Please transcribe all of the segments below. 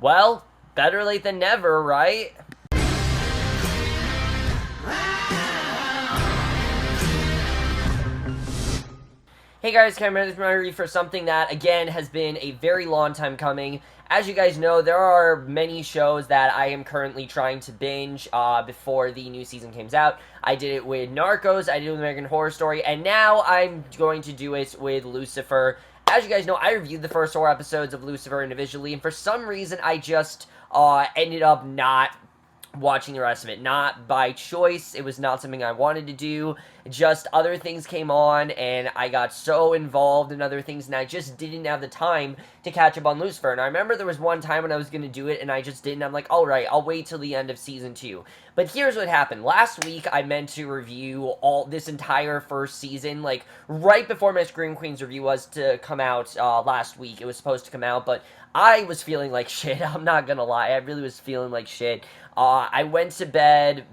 Well, better late than never, right? Hey guys, Cameron here for something that, again, has been a very long time coming. As you guys know, there are many shows that I am currently trying to binge before the new season comes out. I did it with Narcos, I did it with American Horror Story, and now I'm going to do it with Lucifer. As you guys know, I reviewed the first 4 episodes of Lucifer individually, and for some reason I just ended up not watching the rest of it. Not by choice, it was not something I wanted to do, just other things came on, and I got so involved in other things, and I just didn't have the time to catch up on Lucifer. And I remember there was one time when I was going to do it, and I just didn't. I'm like, alright, I'll wait till the end of Season 2. But here's what happened. Last week, I meant to review all this entire first season, like, right before my Scream Queens review was to come out last week. It was supposed to come out, but I was feeling like shit. I'm not gonna lie. I really was feeling like shit. I went to bed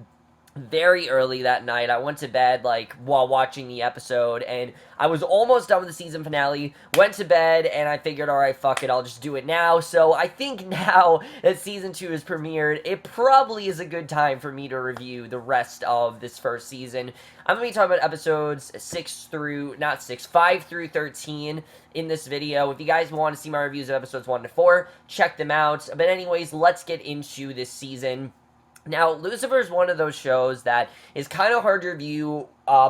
very early that night. I went to bed, like, while watching the episode, and I was almost done with the season finale, went to bed, and I figured, alright, fuck it, I'll just do it now. So I think now that Season 2 is premiered, it probably is a good time for me to review the rest of this first season. I'm going to be talking about episodes 5 through 13 in this video. If you guys want to see my reviews of episodes 1 to 4, check them out. But anyways, let's get into this season. Now, Lucifer is one of those shows that is kind of hard to review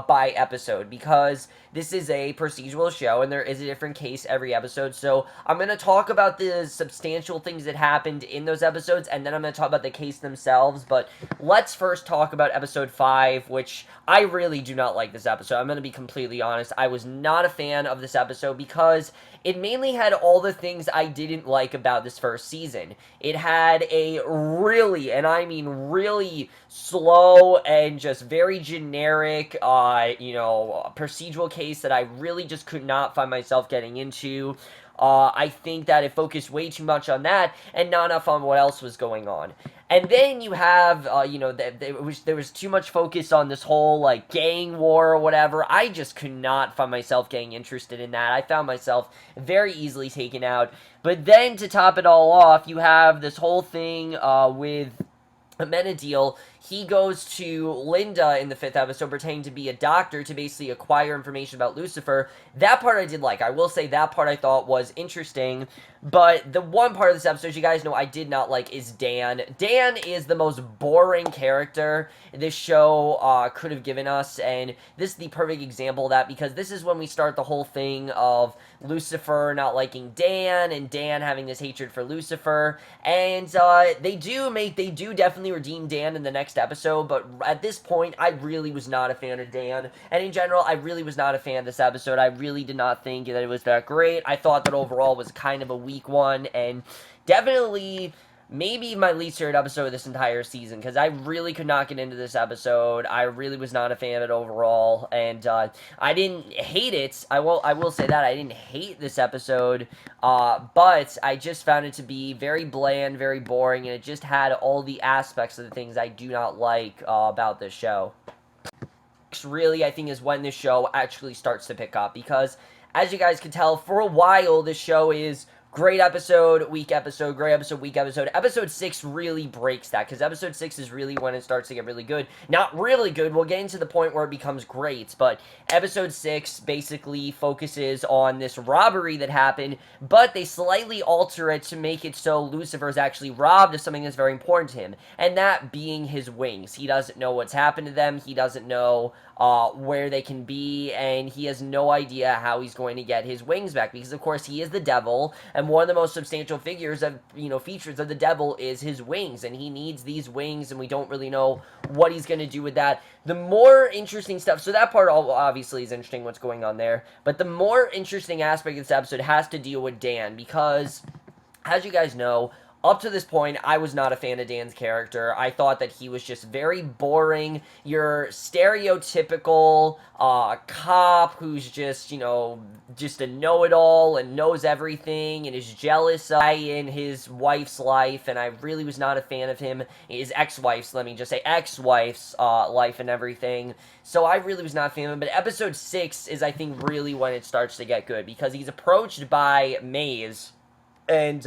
by episode, because this is a procedural show and there is a different case every episode. So I'm going to talk about the substantial things that happened in those episodes, and then I'm going to talk about the case themselves. But let's first talk about episode 5, which I really do not like this episode. I'm going to be completely honest. I was not a fan of this episode because it mainly had all the things I didn't like about this first season. It had a really, and I mean really, slow and just very generic procedural case that I really just could not find myself getting into. I think that it focused way too much on that and not enough on what else was going on. And then you have, there was too much focus on this whole, like, gang war or whatever. I just could not find myself getting interested in that. I found myself very easily taken out. But then, to top it all off, you have this whole thing with Amenadiel. He goes to Linda in the 5th episode pretending to be a doctor to basically acquire information about Lucifer. That part I did like. I will say that part I thought was interesting. But the one part of this episode, you guys know I did not like, is Dan. Dan is the most boring character this show could have given us, and this is the perfect example of that, because this is when we start the whole thing of Lucifer not liking Dan, and Dan having this hatred for Lucifer, and they do definitely redeem Dan in the next episode, but at this point, I really was not a fan of Dan, and in general, I really was not a fan of this episode. I really did not think that it was that great. I thought that overall was kind of a weak one, and definitely maybe my least favorite episode of this entire season, because I really could not get into this episode. I really was not a fan of it overall, and I didn't hate it. I will say that I didn't hate this episode, but I just found it to be very bland, very boring, and it just had all the aspects of the things I do not like about this show. Really, I think, is when this show actually starts to pick up, because as you guys can tell, for a while this show is great episode, weak episode, great episode, weak episode. Episode 6 really breaks that, because episode 6 is really when it starts to get really good. Not really good, we'll get into the point where it becomes great, but episode 6 basically focuses on this robbery that happened, but they slightly alter it to make it so Lucifer is actually robbed of something that's very important to him, and that being his wings. He doesn't know what's happened to them, he doesn't know where they can be, and he has no idea how he's going to get his wings back, because of course he is the devil, and one of the most substantial features of, features of the devil is his wings, and he needs these wings, and we don't really know what he's going to do with that. The more interesting stuff, so that part obviously is interesting, what's going on there, but the more interesting aspect of this episode has to deal with Dan, because, as you guys know, up to this point, I was not a fan of Dan's character. I thought that he was just very boring. Your stereotypical cop who's just, just a know-it-all and knows everything and is jealous in his wife's life, and I really was not a fan of him. His ex-wife's, let me just say, ex-wife's life and everything. So I really was not a fan of him. But episode 6 is, I think, really when it starts to get good, because he's approached by Maze, and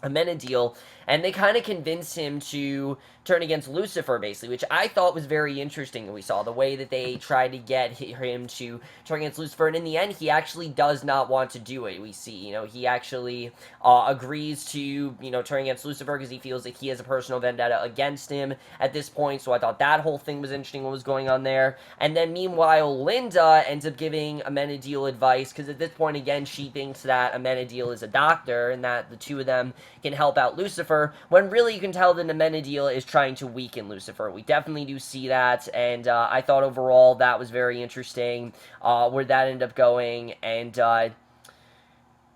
Amenadiel, and they kind of convince him to turn against Lucifer, basically, which I thought was very interesting. We saw the way that they tried to get him to turn against Lucifer, and in the end, he actually does not want to do it. We see, he actually agrees to, turn against Lucifer because he feels like he has a personal vendetta against him at this point, so I thought that whole thing was interesting, what was going on there. And then, meanwhile, Linda ends up giving Amenadiel advice, because at this point, again, she thinks that Amenadiel is a doctor, and that the two of them can help out Lucifer, when really you can tell that Amenadiel is trying to weaken Lucifer. We definitely do see that, and I thought overall that was very interesting, where that ended up going, and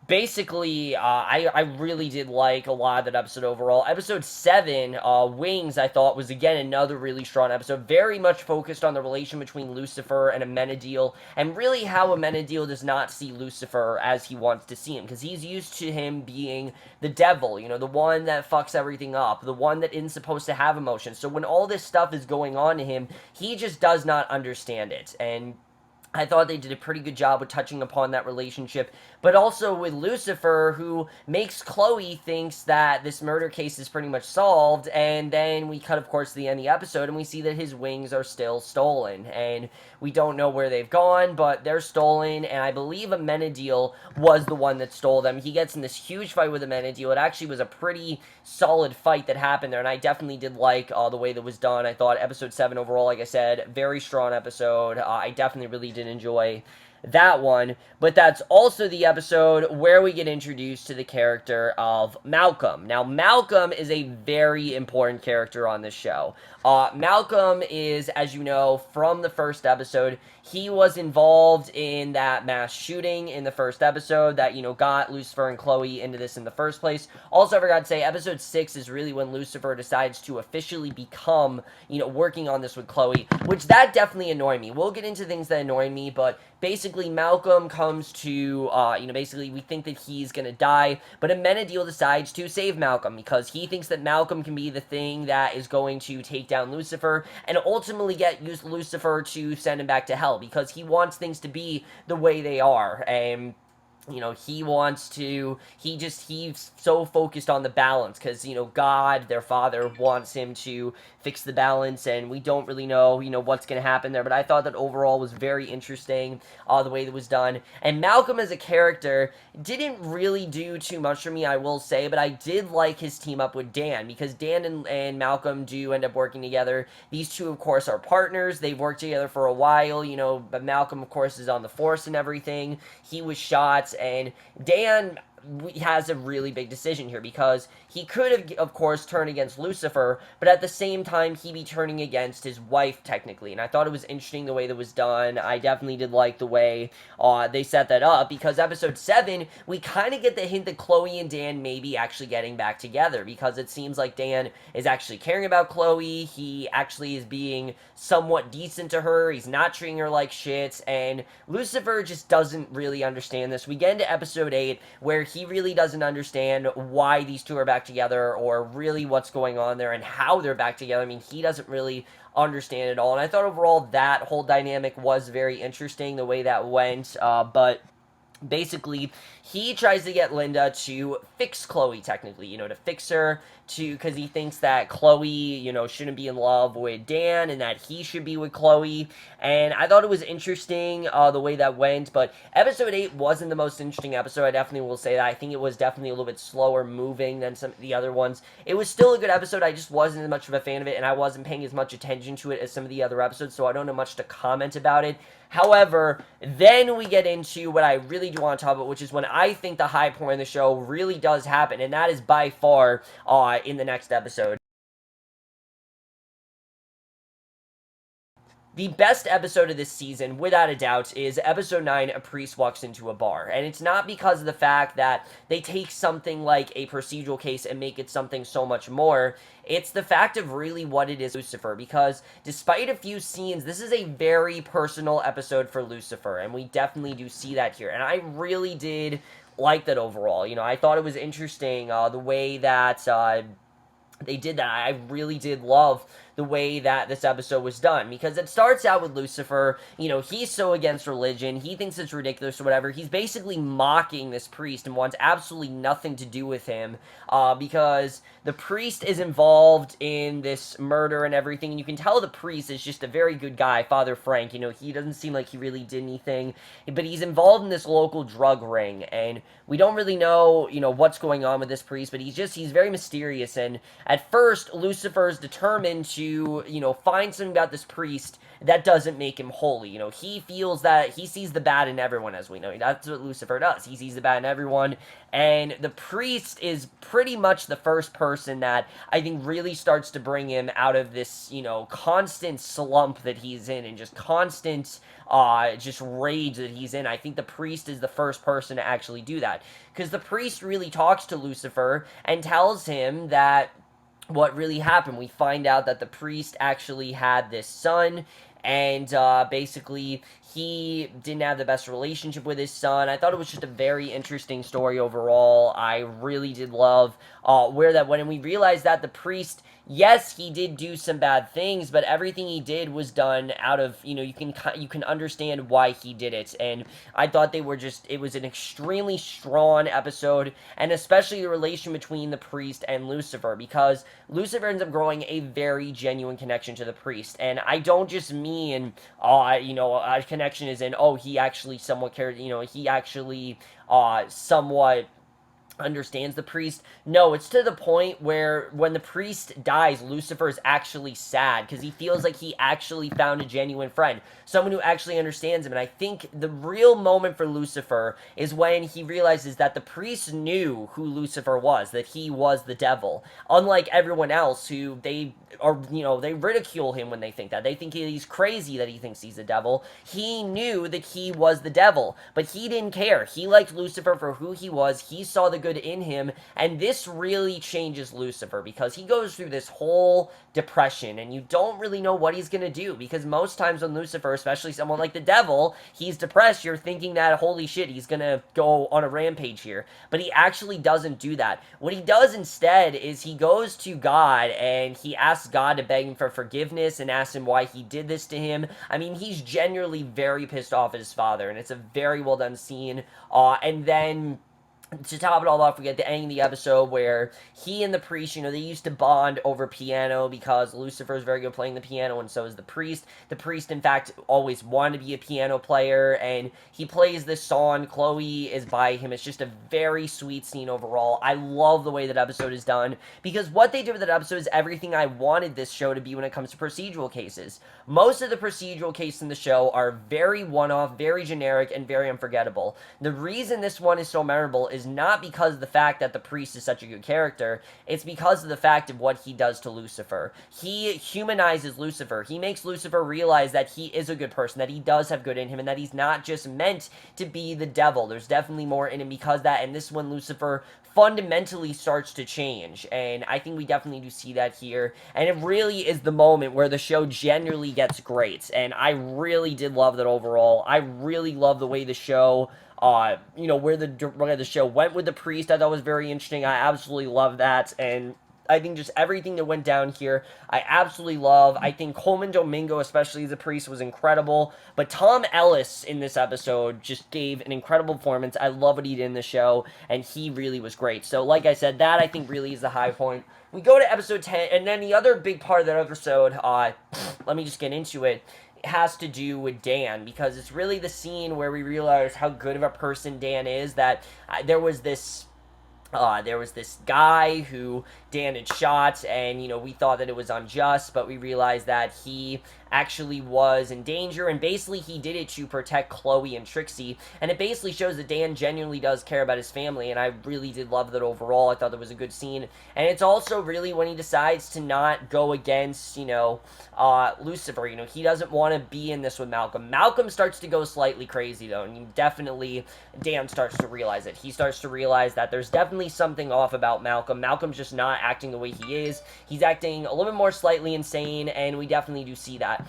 basically, I really did like a lot of that episode overall. Episode 7, Wings, I thought was, again, another really strong episode. Very much focused on the relation between Lucifer and Amenadiel, and really how Amenadiel does not see Lucifer as he wants to see him, because he's used to him being the devil, the one that fucks everything up, the one that isn't supposed to have emotions. So when all this stuff is going on to him, he just does not understand it, and I thought they did a pretty good job with touching upon that relationship, but also with Lucifer, who makes Chloe thinks that this murder case is pretty much solved, and then we cut, of course, to the end of the episode, and we see that his wings are still stolen, and we don't know where they've gone, but they're stolen, and I believe Amenadiel was the one that stole them. He gets in this huge fight with Amenadiel. It actually was a pretty solid fight that happened there, and I definitely did like the way that was done. I thought episode 7 overall, like I said, very strong episode. I definitely really did enjoy that one, but that's also the episode where we get introduced to the character of Malcolm. Now, Malcolm is a very important character on this show. Malcolm is, as you know, from the first episode, he was involved in that mass shooting in the first episode that, got Lucifer and Chloe into this in the first place. Also, I forgot to say, episode 6 is really when Lucifer decides to officially become, working on this with Chloe, which that definitely annoyed me. We'll get into things that annoy me, but basically Malcolm comes to, basically we think that he's gonna die, but Amenadiel decides to save Malcolm because he thinks that Malcolm can be the thing that is going to take down Lucifer and ultimately use Lucifer to send him back to hell, because he wants things to be the way they are, and he's so focused on the balance, because, God, their father, wants him to fix the balance, and we don't really know, what's going to happen there, but I thought that overall was very interesting, the way that was done, and Malcolm as a character didn't really do too much for me, I will say, but I did like his team up with Dan, because Dan and Malcolm do end up working together. These two, of course, are partners. They've worked together for a while, but Malcolm, of course, is on the force and everything. He was shot, and Dan has a really big decision here, because he could have, of course, turned against Lucifer, but at the same time, he'd be turning against his wife, technically, and I thought it was interesting the way that was done. I definitely did like the way they set that up, because episode 7, we kind of get the hint that Chloe and Dan may be actually getting back together, because it seems like Dan is actually caring about Chloe. He actually is being somewhat decent to her. He's not treating her like shit, and Lucifer just doesn't really understand this. We get into episode 8, where he really doesn't understand why these two are back together, or really what's going on there and how they're back together. I mean, he doesn't really understand it all, and I thought overall that whole dynamic was very interesting, the way that went, but basically, he tries to get Linda to fix Chloe, technically, to fix her, because he thinks that Chloe, shouldn't be in love with Dan, and that he should be with Chloe, and I thought it was interesting, the way that went, but episode 8 wasn't the most interesting episode. I definitely will say that. I think it was definitely a little bit slower moving than some of the other ones. It was still a good episode. I just wasn't as much of a fan of it, and I wasn't paying as much attention to it as some of the other episodes, so I don't know much to comment about it. However, then we get into what I really do want to talk about, which is when I think the high point of the show really does happen, and that is by far in the next episode. The best episode of this season, without a doubt, is episode 9, A Priest Walks into a Bar. And it's not because of the fact that they take something like a procedural case and make it something so much more. It's the fact of really what it is Lucifer, because despite a few scenes, this is a very personal episode for Lucifer, and we definitely do see that here. And I really did like that overall. I thought it was interesting, the way that they did that. I really did love the way that this episode was done, because it starts out with Lucifer, he's so against religion, he thinks it's ridiculous or whatever, he's basically mocking this priest and wants absolutely nothing to do with him, because the priest is involved in this murder and everything, and you can tell the priest is just a very good guy, Father Frank, he doesn't seem like he really did anything, but he's involved in this local drug ring, and we don't really know, what's going on with this priest, but he's very mysterious, and at first, Lucifer's determined to, find something about this priest that doesn't make him holy. He feels that he sees the bad in everyone, as we know. That's what Lucifer does. He sees the bad in everyone, and the priest is pretty much the first person that I think really starts to bring him out of this, constant slump that he's in, and just constant, just rage that he's in. I think the priest is the first person to actually do that, because the priest really talks to Lucifer and tells him that what really happened. We find out that the priest actually had this son, and basically he didn't have the best relationship with his son. I thought it was just a very interesting story overall. I really did love when we realized that the priest, yes, he did do some bad things, but everything he did was done out of, you can understand why he did it, and I thought it was an extremely strong episode, and especially the relation between the priest and Lucifer, because Lucifer ends up growing a very genuine connection to the priest, and I don't just mean, a connection is in, he actually somewhat cares, he actually, somewhat understands the priest. No, it's to the point where when the priest dies, Lucifer is actually sad because he feels like he actually found a genuine friend, someone who actually understands him. And I think the real moment for Lucifer is when he realizes that the priest knew who Lucifer was, that he was the devil, unlike everyone else who they ridicule him when they think that. They think he's crazy that he thinks he's the devil. He knew that he was the devil, but he didn't care. He liked Lucifer for who he was. He saw the good in him, and this really changes Lucifer, because he goes through this whole depression, and you don't really know what he's gonna do, because most times when Lucifer, especially someone like the devil, he's depressed, you're thinking that, holy shit, he's gonna go on a rampage here, but he actually doesn't do that. What he does instead is he goes to God, and he asks God to beg him for forgiveness, and asks him why he did this to him. I mean, he's genuinely very pissed off at his father, and it's a very well done scene, and then to top it all off, we get the ending of the episode where he and the priest, they used to bond over piano because Lucifer is very good playing the piano, and so is the priest. The priest, in fact, always wanted to be a piano player, and he plays this song, Chloe is by him. It's just a very sweet scene overall. I love the way that episode is done, because what they did with that episode is everything I wanted this show to be when it comes to procedural cases. Most of the procedural cases in the show are very one-off, very generic, and very unforgettable. The reason this one is so memorable is not because of the fact that the priest is such a good character, it's because of the fact of what he does to Lucifer. He humanizes Lucifer. He makes Lucifer realize that he is a good person, that he does have good in him, and that he's not just meant to be the devil. There's definitely more in him because of that, and this is when Lucifer fundamentally starts to change, and I think we definitely do see that here, and it really is the moment where the show generally gets great, and I really did love that overall. I really love the way the show where the show went with the priest. I thought was very interesting. I absolutely love that, and I think just everything that went down here, I absolutely love. I think Coleman Domingo, especially as a priest, was incredible, but Tom Ellis in this episode just gave an incredible performance. I love what he did in the show, and he really was great. So, like I said, that I think really is the high point. We go to episode 10, and then the other big part of that episode, let me just get into it, has to do with Dan, because it's really the scene where we realize how good of a person Dan is, that there was this guy who Dan had shot, and, we thought that it was unjust, but we realized that he actually was in danger, and basically he did it to protect Chloe and Trixie, and it basically shows that Dan genuinely does care about his family, and I really did love that overall. I thought that was a good scene, and it's also really when he decides to not go against, Lucifer. He doesn't want to be in this with Malcolm. Malcolm starts to go slightly crazy, though, and definitely Dan starts to realize it. He starts to realize that there's definitely something off about Malcolm. Malcolm's just not acting the way he is. He's acting a little bit more slightly insane, and we definitely do see that.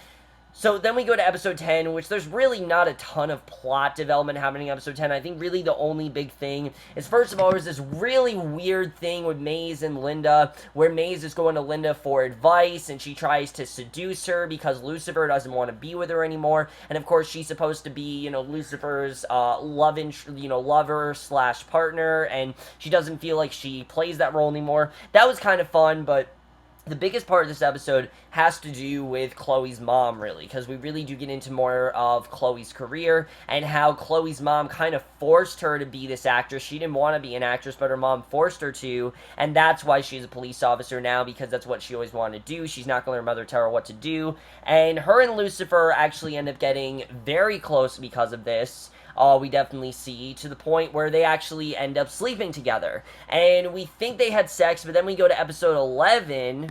So then we go to episode 10, which there's really not a ton of plot development happening in episode 10. I think really the only big thing is, first of all, there's this really weird thing with Maze and Linda, where Maze is going to Linda for advice, and she tries to seduce her because Lucifer doesn't want to be with her anymore. And of course, she's supposed to be, Lucifer's lover slash partner, and she doesn't feel like she plays that role anymore. That was kind of fun, but the biggest part of this episode has to do with Chloe's mom, really, because we really do get into more of Chloe's career and how Chloe's mom kind of forced her to be this actress. She didn't want to be an actress, but her mom forced her to, and that's why she's a police officer now, because that's what she always wanted to do. She's not going to let her mother tell her what to do, and her and Lucifer actually end up getting very close because of this. We definitely see, to the point where they actually end up sleeping together. And we think they had sex, but then we go to episode 11.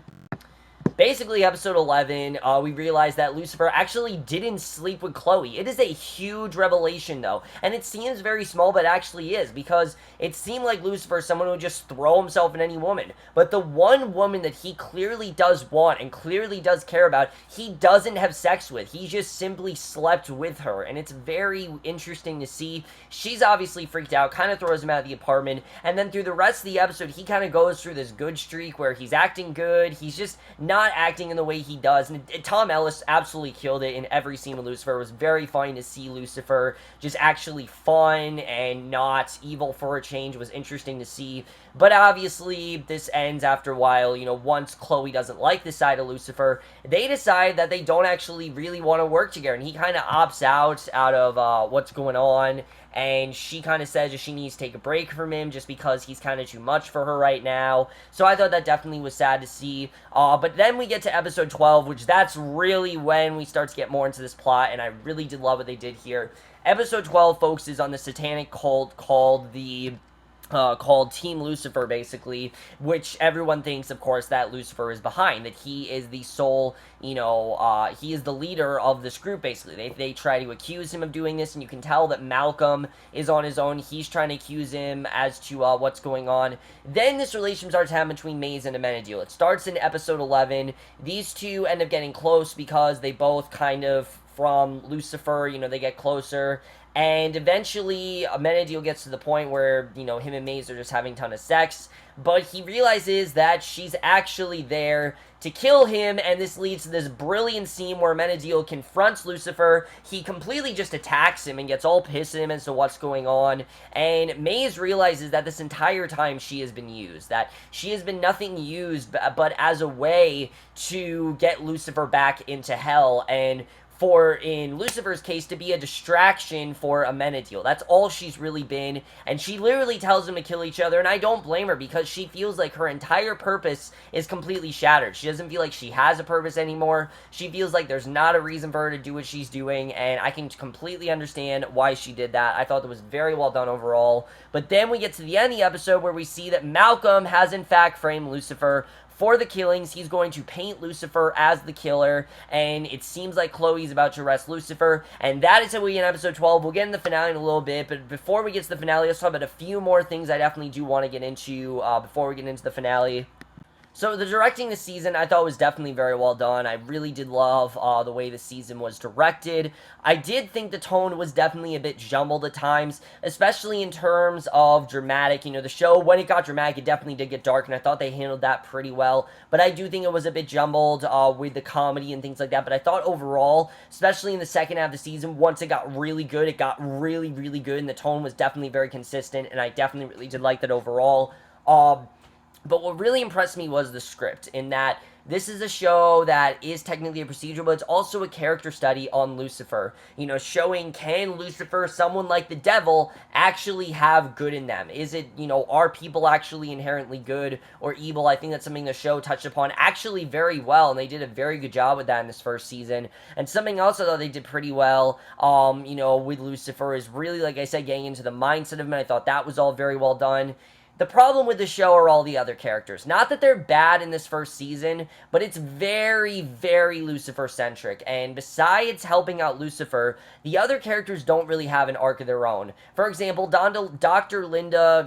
Basically, episode 11, we realize that Lucifer actually didn't sleep with Chloe. It is a huge revelation, though, and it seems very small, but it actually is, because it seemed like Lucifer is someone who would just throw himself in any woman. But the one woman that he clearly does want and clearly does care about, he doesn't have sex with. He just simply slept with her, and it's very interesting to see. She's obviously freaked out, kind of throws him out of the apartment, and then through the rest of the episode, he kind of goes through this good streak where he's acting good. He's just not acting in the way he does, and Tom Ellis absolutely killed it in every scene with Lucifer. It was very funny to see Lucifer just actually fun and not evil for a change. It was interesting to see, but obviously this ends after a while. Once Chloe doesn't like this side of Lucifer, they decide that they don't actually really want to work together, and he kind of opts out of what's going on, and she kind of says that she needs to take a break from him just because he's kind of too much for her right now. So I thought that definitely was sad to see. But then we get to episode 12, which that's really when we start to get more into this plot, and I really did love what they did here. Episode 12 focuses on the satanic cult called Team Lucifer, basically, which everyone thinks, of course, that Lucifer is behind, that he is the sole, he is the leader of this group, basically. They try to accuse him of doing this, and you can tell that Malcolm is on his own. He's trying to accuse him as to what's going on. Then this relationship starts to happen between Maze and Amenadiel. It starts in episode 11. These two end up getting close because they both kind of, from Lucifer, they get closer. And eventually, Amenadiel gets to the point where, him and Maze are just having a ton of sex. But he realizes that she's actually there to kill him, and this leads to this brilliant scene where Amenadiel confronts Lucifer. He completely just attacks him and gets all pissed at him as to what's going on. And Maze realizes that this entire time she has been used. That she has been nothing used but as a way to get Lucifer back into hell, and for, in Lucifer's case, to be a distraction for Amenadiel. That's all she's really been, and she literally tells them to kill each other, and I don't blame her, because she feels like her entire purpose is completely shattered. She doesn't feel like she has a purpose anymore. She feels like there's not a reason for her to do what she's doing, and I can completely understand why she did that. I thought that was very well done overall. But then we get to the end of the episode where we see that Malcolm has in fact framed Lucifer for the killings. He's going to paint Lucifer as the killer, and it seems like Chloe's about to arrest Lucifer, and that is how we end episode 12. We'll get in the finale in a little bit, but before we get to the finale, let's talk about a few more things I definitely do want to get into before we get into the finale. So the directing this season, I thought was definitely very well done. I really did love the way the season was directed. I did think the tone was definitely a bit jumbled at times, especially in terms of dramatic. The show, when it got dramatic, it definitely did get dark, and I thought they handled that pretty well. But I do think it was a bit jumbled with the comedy and things like that. But I thought overall, especially in the second half of the season, once it got really good, it got really, really good, and the tone was definitely very consistent, and I definitely really did like that overall. But what really impressed me was the script, in that this is a show that is technically a procedural, but it's also a character study on Lucifer. Showing, can Lucifer, someone like the devil, actually have good in them? Is it, are people actually inherently good or evil? I think that's something the show touched upon actually very well, and they did a very good job with that in this first season. And something else I thought they did pretty well, with Lucifer is really, like I said, getting into the mindset of him, and I thought that was all very well done. The problem with the show are all the other characters. Not that they're bad in this first season, but it's very, very Lucifer-centric. And besides helping out Lucifer, the other characters don't really have an arc of their own. For example, Dr. Linda,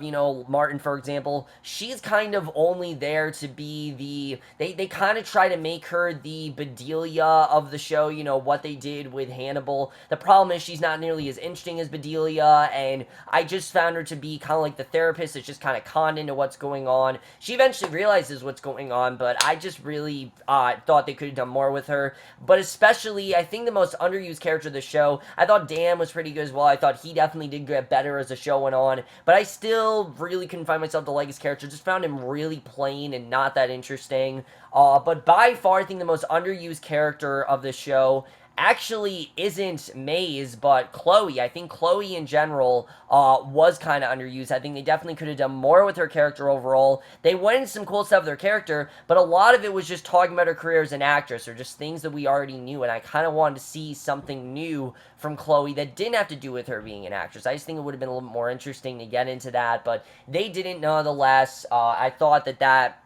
Martin, for example, she's kind of only there to be they kind of try to make her the Bedelia of the show, what they did with Hannibal. The problem is she's not nearly as interesting as Bedelia, and I just found her to be kind of like the therapist that's just kind of conned into what's going on. She eventually realizes what's going on, but I just really thought they could have done more with her. But especially, I think the most underused character of the show, I thought Dan was pretty good as well. I thought he definitely did get better as the show went on, but I still really couldn't find myself to like his character. Just found him really plain and not that interesting. But by far, I think the most underused character of the show actually isn't Maze, but Chloe. I think Chloe in general was kind of underused. I think they definitely could have done more with her character overall. They went into some cool stuff with her character, but a lot of it was just talking about her career as an actress or just things that we already knew, and I kind of wanted to see something new from Chloe that didn't have to do with her being an actress. I just think it would have been a little more interesting to get into that, but they didn't nonetheless. I thought that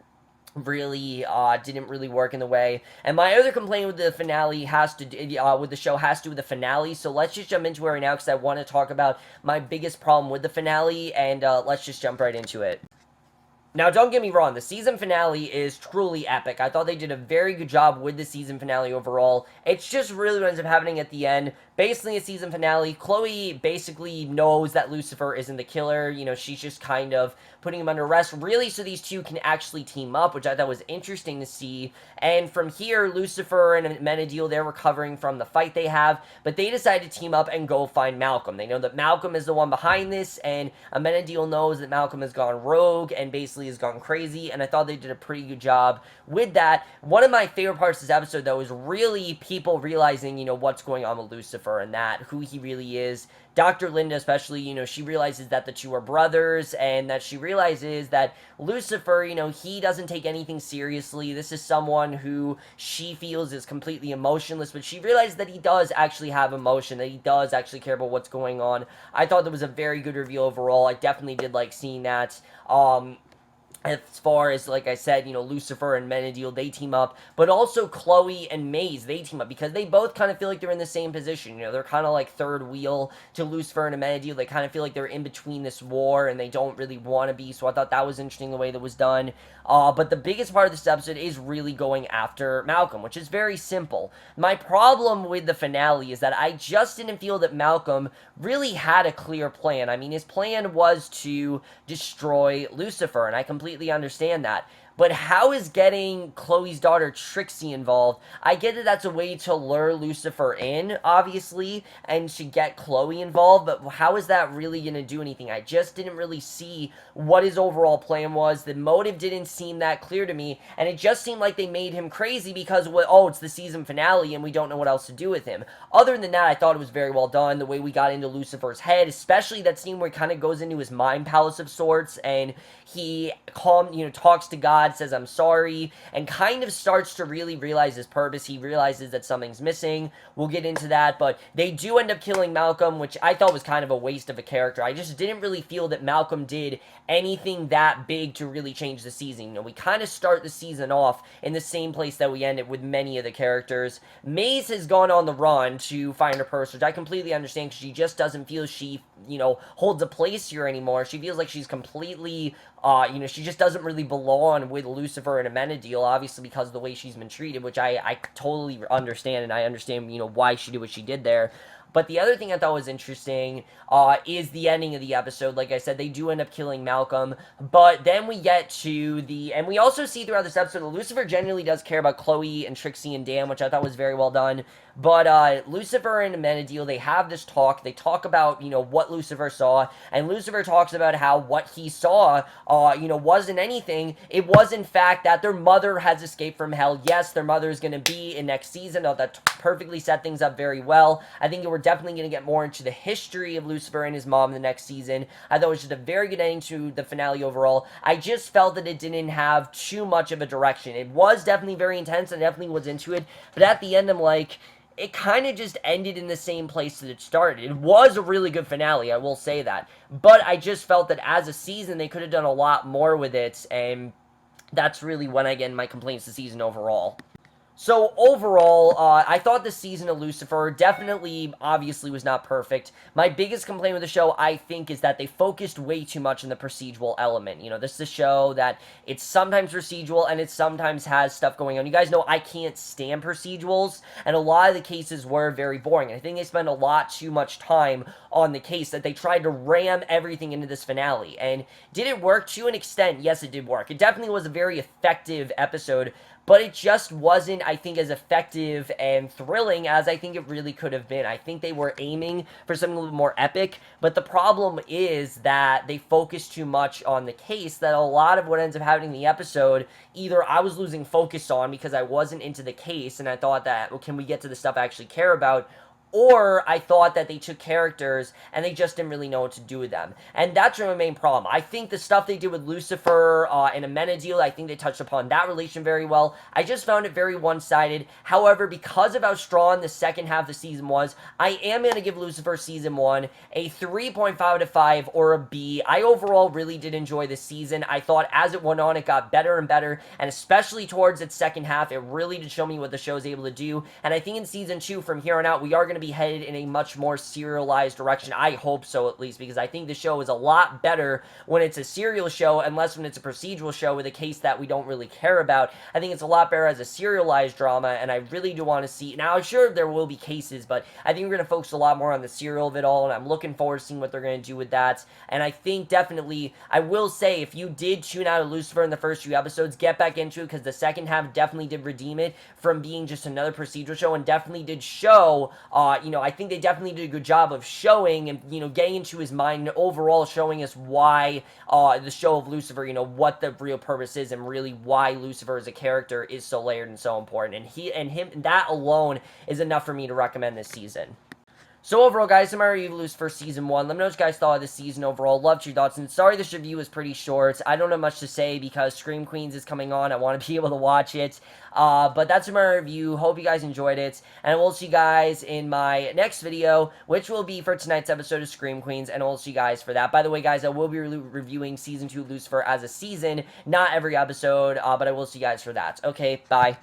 really didn't really work in the way. And my other complaint with the finale with the show has to do with the finale. So let's just jump into it right now because I want to talk about my biggest problem with the finale, and let's just jump right into it. Now, don't get me wrong, the season finale is truly epic. I thought they did a very good job with the season finale overall. It's just really what ends up happening at the end. Basically, a season finale, Chloe basically knows that Lucifer isn't the killer. She's just kind of putting him under arrest, really, so these two can actually team up, which I thought was interesting to see. And from here, Lucifer and Amenadiel, they're recovering from the fight they have, but they decide to team up and go find Malcolm. They know that Malcolm is the one behind this, and Amenadiel knows that Malcolm has gone rogue and basically has gone crazy, and I thought they did a pretty good job with that. One of my favorite parts of this episode, though, is really people realizing, what's going on with Lucifer and that, who he really is. Dr. Linda especially, she realizes that the two are brothers, and that she realizes that Lucifer, he doesn't take anything seriously. This is someone who she feels is completely emotionless, but she realizes that he does actually have emotion, that he does actually care about what's going on. I thought that was a very good reveal overall. I definitely did like seeing that. As far as, like I said, Lucifer and Amenadiel, they team up, but also Chloe and Maze, they team up, because they both kind of feel like they're in the same position. They're kind of like third wheel to Lucifer and Amenadiel. They kind of feel like they're in between this war, and they don't really want to be, so I thought that was interesting the way that was done. But the biggest part of this episode is really going after Malcolm, which is very simple. My problem with the finale is that I just didn't feel that Malcolm really had a clear plan. I mean, his plan was to destroy Lucifer, and I completely understand that. But how is getting Chloe's daughter Trixie involved? I get that that's a way to lure Lucifer in, obviously, and to get Chloe involved, but how is that really going to do anything? I just didn't really see what his overall plan was. The motive didn't seem that clear to me, and it just seemed like they made him crazy because, it's the season finale and we don't know what else to do with him. Other than that, I thought it was very well done, the way we got into Lucifer's head, especially that scene where he kind of goes into his mind palace of sorts, and he talks to God, says I'm sorry, and kind of starts to really realize his purpose. He realizes that something's missing. We'll get into that, but they do end up killing Malcolm, which I thought was kind of a waste of a character. I just didn't really feel that Malcolm did anything that big to really change the season. We kind of start the season off in the same place that we end it with many of the characters. Maze has gone on the run to find her purse, which I completely understand because she just doesn't feel she, holds a place here anymore. She feels like she's completely she just doesn't really belong with Lucifer and Amenadiel, obviously because of the way she's been treated, which I totally understand, and I understand, why she did what she did there. But the other thing I thought was interesting is the ending of the episode. Like I said, they do end up killing Malcolm, but then we get to and we also see throughout this episode that Lucifer genuinely does care about Chloe and Trixie and Dan, which I thought was very well done. But Lucifer and Amenadiel, they have this talk. They talk about, what Lucifer saw, and Lucifer talks about how what he saw, wasn't anything. It was, in fact, that their mother has escaped from hell. Yes, their mother is going to be in next season. That perfectly set things up very well. I think we're definitely going to get more into the history of Lucifer and his mom in the next season. I thought it was just a very good ending to the finale overall. I just felt that it didn't have too much of a direction. It was definitely very intense. I definitely was into it. But at the end, I'm like, it kind of just ended in the same place that it started. It was a really good finale, I will say that. But I just felt that as a season, they could have done a lot more with it, and that's really when I get my complaints the season overall. So overall, I thought the season of Lucifer definitely, obviously, was not perfect. My biggest complaint with the show, I think, is that they focused way too much on the procedural element. You know, this is a show that it's sometimes procedural and it sometimes has stuff going on. You guys know I can't stand procedurals, and a lot of the cases were very boring. I think they spent a lot too much time on the case that they tried to ram everything into this finale. And did it work? To an extent, yes, it did work. It definitely was a very effective episode, but it just wasn't, I think, as effective and thrilling as I think it really could have been. I think they were aiming for something a little more epic, but the problem is that they focused too much on the case that a lot of what ends up happening in the episode, either I was losing focus on because I wasn't into the case and I thought that, well, can we get to the stuff I actually care about? Or I thought that they took characters and they just didn't really know what to do with them. And that's my main problem. I think the stuff they did with Lucifer and Amenadiel, I think they touched upon that relation very well. I just found it very one-sided. However, because of how strong the second half of the season was, I am going to give Lucifer Season 1 a 3.5 out of 5 or a B. I overall really did enjoy the season. I thought as it went on, it got better and better. And especially towards its second half, it really did show me what the show is able to do. And I think in Season 2, from here on out, we are going to be headed in a much more serialized direction. I hope so, at least, because I think the show is a lot better when it's a serial show and less when it's a procedural show with a case that we don't really care about. I think it's a lot better as a serialized drama, and I really do want to see. Now, I'm sure there will be cases, but I think we're going to focus a lot more on the serial of it all, and I'm looking forward to seeing what they're going to do with that. And I think definitely, I will say, if you did tune out of Lucifer in the first few episodes, get back into it, because the second half definitely did redeem it from being just another procedural show, and definitely did show, I think they definitely did a good job of showing and, getting into his mind and overall showing us why the show of Lucifer, what the real purpose is and really why Lucifer as a character is so layered and so important. And that alone is enough for me to recommend this season. So overall, guys, I'm already Lucifer Season 1. Let me know what you guys thought of this season overall. Loved your thoughts, and sorry this review was pretty short. I don't have much to say because Scream Queens is coming on. I want to be able to watch it. But that's my review. Hope you guys enjoyed it, and I will see you guys in my next video, which will be for tonight's episode of Scream Queens, and I will see you guys for that. By the way, guys, I will be reviewing Season 2 of Lucifer as a season, not every episode, but I will see you guys for that. Okay, bye.